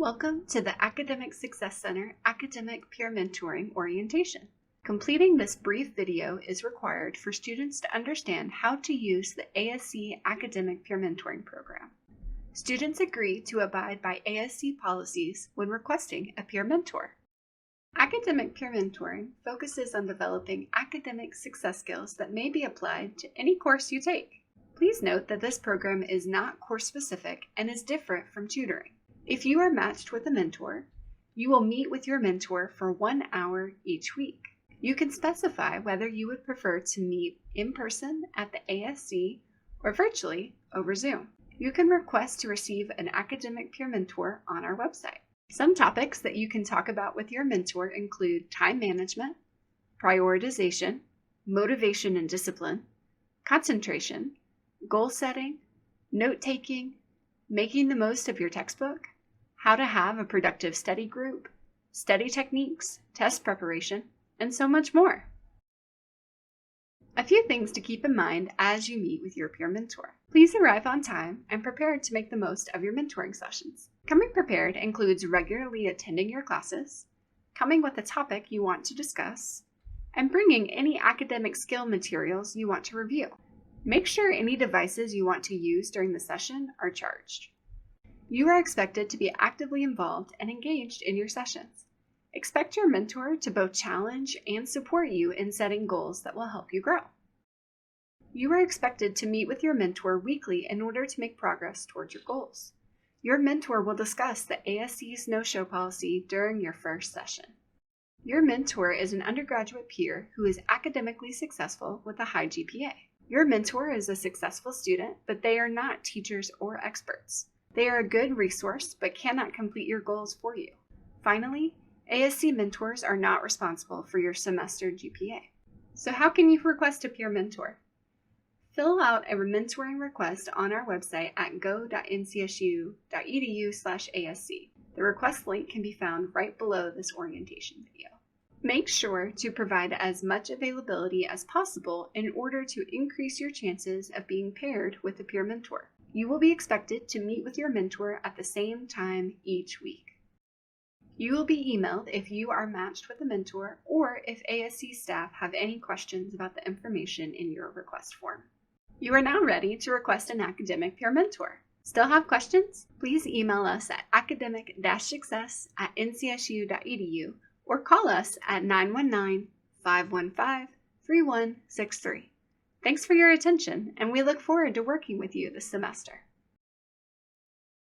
Welcome to the Academic Success Center Academic Peer Mentoring Orientation. Completing this brief video is required for students to understand how to use the ASC Academic Peer Mentoring Program. Students agree to abide by ASC policies when requesting a peer mentor. Academic peer mentoring focuses on developing academic success skills that may be applied to any course you take. Please note that this program is not course-specific and is different from tutoring. If you are matched with a mentor, you will meet with your mentor for 1 hour each week. You can specify whether you would prefer to meet in person at the ASC or virtually over Zoom. You can request to receive an academic peer mentor on our website. Some topics that you can talk about with your mentor include time management, prioritization, motivation and discipline, concentration, goal setting, note-taking, making the most of your textbook, how to have a productive study group, study techniques, test preparation, and so much more. A few things to keep in mind as you meet with your peer mentor. Please arrive on time and prepared to make the most of your mentoring sessions. Coming prepared includes regularly attending your classes, coming with a topic you want to discuss, and bringing any academic skill materials you want to review. Make sure any devices you want to use during the session are charged. You are expected to be actively involved and engaged in your sessions. Expect your mentor to both challenge and support you in setting goals that will help you grow. You are expected to meet with your mentor weekly in order to make progress towards your goals. Your mentor will discuss the ASC's no-show policy during your first session. Your mentor is an undergraduate peer who is academically successful with a high GPA. Your mentor is a successful student, but they are not teachers or experts. They are a good resource, but cannot complete your goals for you. Finally, ASC mentors are not responsible for your semester GPA. So how can you request a peer mentor? Fill out a mentoring request on our website at go.ncsu.edu/ASC. The request link can be found right below this orientation video. Make sure to provide as much availability as possible in order to increase your chances of being paired with a peer mentor. You will be expected to meet with your mentor at the same time each week. You will be emailed if you are matched with a mentor or if ASC staff have any questions about the information in your request form. You are now ready to request an academic peer mentor. Still have questions? Please email us at academic-success@ncsu.edu or call us at 919-515-3163. Thanks for your attention, and we look forward to working with you this semester.